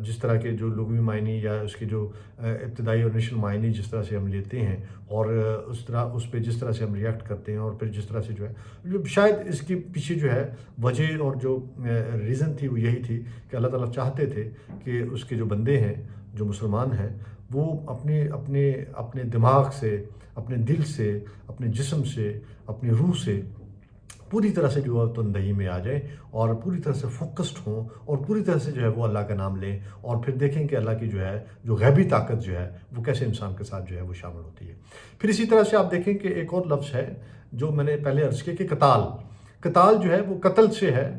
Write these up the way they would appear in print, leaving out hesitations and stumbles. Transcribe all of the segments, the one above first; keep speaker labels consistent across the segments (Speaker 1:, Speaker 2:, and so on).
Speaker 1: جس طرح کے جو لغوی معنی یا اس کے جو ابتدائی اور انیشل معنی جس طرح سے ہم لیتے ہیں اور اس پہ جس طرح سے ہم ریئیکٹ کرتے ہیں اور پھر جس طرح سے جو ہے شاید اس کے پیچھے جو ہے وجہ اور جو ریزن تھی وہ یہی تھی کہ اللہ تعالیٰ چاہتے تھے کہ اس کے جو بندے ہیں جو مسلمان ہیں وہ اپنے دماغ سے، اپنے دل سے، اپنے جسم سے، اپنی روح سے پوری طرح سے جو ہے تندہی میں آ جائیں اور پوری طرح سے فوکسڈ ہوں اور پوری طرح سے جو ہے وہ اللہ کا نام لیں اور پھر دیکھیں کہ اللہ کی جو ہے جو غیبی طاقت جو ہے وہ کیسے انسان کے ساتھ جو ہے وہ شامل ہوتی ہے۔ پھر اسی طرح سے آپ دیکھیں کہ ایک اور لفظ ہے جو میں نے پہلے عرض کیا کہ قتال جو ہے وہ قتل سے ہے،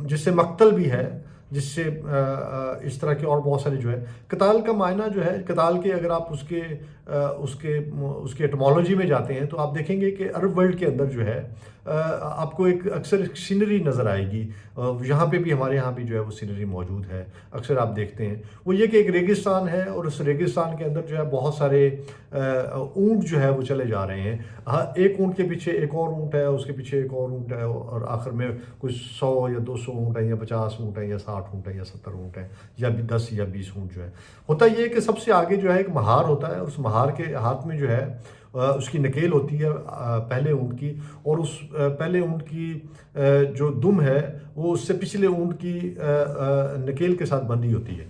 Speaker 1: جس سے مقتل بھی ہے، جس سے اس طرح کے اور بہت سارے جو ہے قتال کا معنی جو ہے، قتال کے اگر آپ اس کے ایٹمالوجی میں جاتے ہیں تو آپ دیکھیں گے کہ عرب ورلڈ کے اندر جو ہے آپ کو ایک اکثر سینری نظر آئے گی، یہاں پہ بھی ہمارے یہاں بھی جو ہے وہ سینری موجود ہے، اکثر آپ دیکھتے ہیں وہ یہ کہ ایک ریگستان ہے اور اس ریگستان کے اندر جو ہے بہت سارے اونٹ جو ہے وہ چلے جا رہے ہیں، ایک اونٹ کے پیچھے ایک اور اونٹ ہے، اس کے پیچھے ایک اور اونٹ ہے اور آخر میں کچھ 100 یا 200 اونٹ ہیں یا 50 اونٹ ہیں یا 60 اونٹ ہیں یا 70 اونٹ ہیں یا 10 یا 20 اونٹ جو ہے۔ ہوتا یہ ہے کہ سب سے آگے جو ہے ایک مہار ہوتا ہے، اس مہار کے ہاتھ میں جو ہے اس کی نکیل ہوتی ہے پہلے اونٹ کی، اور اس پہلے اونٹ کی جو دم ہے وہ اس سے پچھلے اونٹ کی نکیل کے ساتھ بندھی ہوتی ہے۔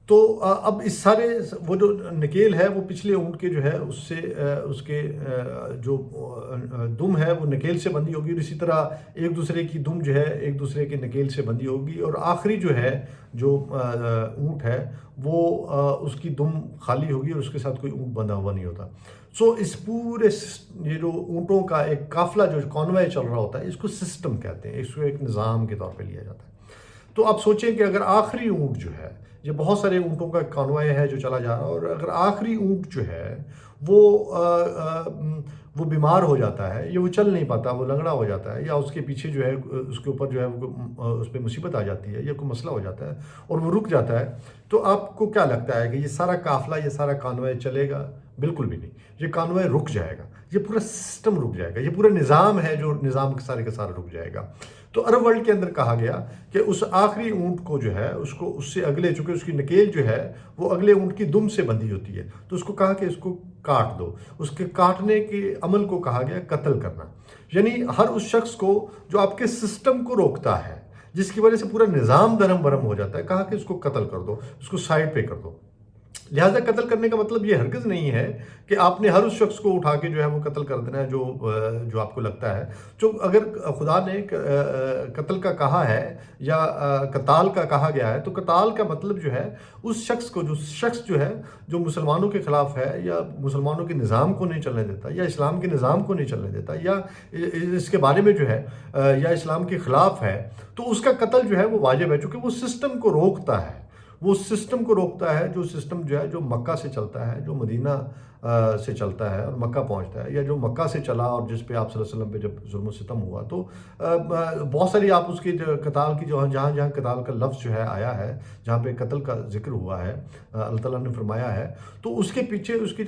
Speaker 1: تو اب اس سارے وہ جو نکیل ہے وہ پچھلے اونٹ کے جو ہے اس سے اس کے جو دم ہے وہ نکیل سے بندھی ہوگی، اور اسی طرح ایک دوسرے کی دم جو ہے ایک دوسرے کے نکیل سے بندھی ہوگی، اور آخری جو ہے جو اونٹ ہے وہ اس کی دم خالی ہوگی اور اس کے ساتھ کوئی اونٹ بندھا ہوا نہیں ہوتا۔ سو اس پورے یہ جو اونٹوں کا ایک قافلہ جو کانوائے چل رہا ہوتا ہے اس کو سسٹم کہتے ہیں، اس کو ایک نظام کے طور پہ لیا جاتا ہے۔ تو آپ سوچیں کہ اگر آخری اونٹ جو ہے، یہ بہت سارے اونٹوں کا کانوائے ہے جو چلا جا رہا ہے، اور اگر آخری اونٹ جو ہے وہ بیمار ہو جاتا ہے یا وہ چل نہیں پاتا، وہ لنگڑا ہو جاتا ہے، یا اس کے پیچھے جو ہے اس کے اوپر جو ہے اس پہ مصیبت آ جاتی ہے یا کوئی مسئلہ ہو جاتا ہے اور وہ رک جاتا ہے، تو آپ کو کیا لگتا ہے کہ یہ سارا قافلہ، یہ سارا کانوائے چلے گا؟ بالکل بھی نہیں، یہ کانوائے رک جائے گا، یہ پورا سسٹم رک جائے گا، یہ پورا نظام ہے جو نظام کے سارے کا سارا رک جائے گا۔ تو عرب ورلڈ کے اندر کہا گیا کہ اس آخری اونٹ کو جو ہے اس سے اگلے، چونکہ اس کی نکیل جو ہے وہ اگلے اونٹ کی دم سے بندھی ہوتی ہے، تو اس کو کہا کہ اس کو کاٹ دو۔ اس کے کاٹنے کے عمل کو کہا گیا قتل کرنا، یعنی ہر اس شخص کو جو آپ کے سسٹم کو روکتا ہے، جس کی وجہ سے پورا نظام درہم برہم ہو جاتا ہے، کہا کہ اس کو قتل کر دو، اس کو سائڈ پہ کر دو۔ لہٰذا قتل کرنے کا مطلب یہ ہرگز نہیں ہے کہ آپ نے ہر اس شخص کو اٹھا کے جو ہے وہ قتل کر دینا ہے جو آپ کو لگتا ہے۔ جو اگر خدا نے قتل کا کہا ہے یا قتال کا کہا گیا ہے، تو قتال کا مطلب جو ہے اس شخص کو، جو ہے جو مسلمانوں کے خلاف ہے یا مسلمانوں کے نظام کو نہیں چلنے دیتا یا اسلام کے نظام کو نہیں چلنے دیتا یا اس کے بارے میں جو ہے یا اسلام کے خلاف ہے، تو اس کا قتل جو ہے وہ واجب ہے، چونکہ وہ سسٹم کو روکتا ہے، وہ سسٹم کو روکتا ہے، جو سسٹم جو ہے جو مکہ سے چلتا ہے، جو مدینہ سے چلتا ہے اور مکہ پہنچتا ہے، یا جو مکہ سے چلا اور جس پہ آپ صلی اللہ علیہ وسلم پہ جب ظلم و ستم ہوا، تو بہت ساری آپ اس کی قتال کی جہاں جہاں قتال کا لفظ جو ہے آیا ہے، جہاں پہ قتل کا ذکر ہوا ہے، اللہ تعالیٰ نے فرمایا ہے، تو اس کے پیچھے اس کی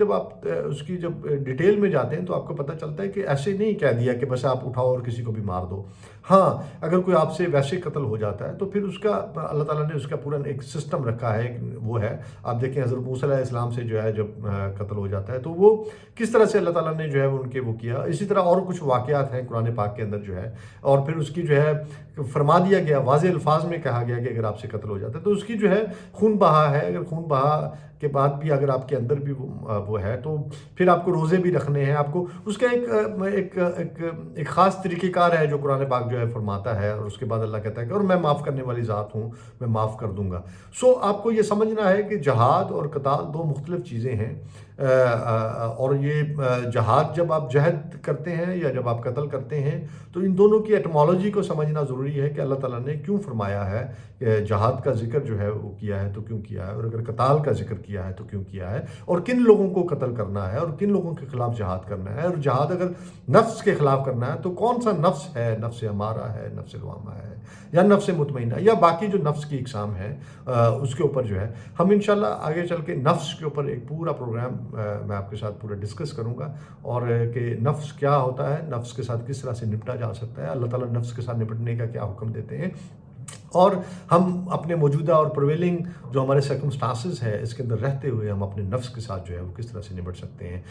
Speaker 1: جب ڈیٹیل میں جاتے ہیں تو آپ کو پتہ چلتا ہے کہ ایسے نہیں کہہ دیا کہ بس آپ اٹھاؤ اور کسی کو بھی مار دو۔ ہاں، اگر کوئی آپ سے ویسے قتل ہو جاتا ہے تو پھر اس کا اللہ تعالیٰ نے اس کا پورا ایک سسٹم رکھا ہے، وہ ہے، آپ دیکھیں حضرت موسیٰ علیہ السلام سے جو ہے جب قتل ہو جاتا ہے تو وہ کس طرح سے اللہ تعالیٰ نے جو ہے ان کے وہ کیا۔ اسی طرح اور کچھ واقعات ہیں قرآن پاک کے اندر جو ہے، اور پھر اس کی جو ہے فرما دیا گیا، واضح الفاظ میں کہا گیا کہ اگر آپ سے قتل ہو جاتا ہے تو اس کی جو ہے خون بہا ہے، اگر خون بہا کے بعد بھی اگر آپ کے اندر بھی وہ ہے تو پھر آپ کو روزے بھی رکھنے ہیں، آپ کو اس کا ایک خاص طریقہ کار ہے جو قرآن پاک جو ہے فرماتا ہے، اور اس کے بعد اللہ کہتا ہے کہ اور میں معاف کرنے والی ذات ہوں، میں معاف کر دوں گا۔ سو آپ کو یہ سمجھنا ہے کہ جہاد اور قتال دو مختلف چیزیں ہیں، اور یہ جہاد جب آپ جہد کرتے ہیں یا جب آپ قتل کرتے ہیں تو ان دونوں کی ایٹمالوجی کو سمجھنا ضروری ہے کہ اللہ تعالیٰ نے کیوں فرمایا ہے کہ جہاد کا ذکر جو ہے وہ کیا ہے تو کیوں کیا ہے، اور اگر قتال کا ذکر کیا ہے تو کیوں کیا ہے، اور کن لوگوں کو قتل کرنا ہے اور کن لوگوں کے خلاف جہاد کرنا ہے، اور جہاد اگر نفس کے خلاف کرنا ہے تو کون سا نفس ہے، نفس امارہ ہے، نفس لوامہ ہے، یا نفس مطمئنہ، یا باقی جو نفس کی اقسام ہے اس کے اوپر جو ہے ہم انشاءاللہ آگے چل کے نفس کے اوپر ایک پورا پروگرام میں آپ کے ساتھ پورا ڈسکس کروں گا، اور کہ نفس کیا ہوتا ہے، نفس کے ساتھ کس طرح سے نپٹا جا سکتا ہے، اللہ تعالیٰ نفس کے ساتھ نپٹنے کا کیا حکم دیتے ہیں، اور ہم اپنے موجودہ اور پرویلنگ جو ہمارے سرکمسٹانسز ہے اس کے اندر رہتے ہوئے ہم اپنے نفس کے ساتھ جو ہے وہ کس طرح سے نمٹ سکتے ہیں.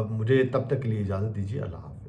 Speaker 1: مجھے تب تک کے لیے اجازت دیجیے. اللہ حافظ.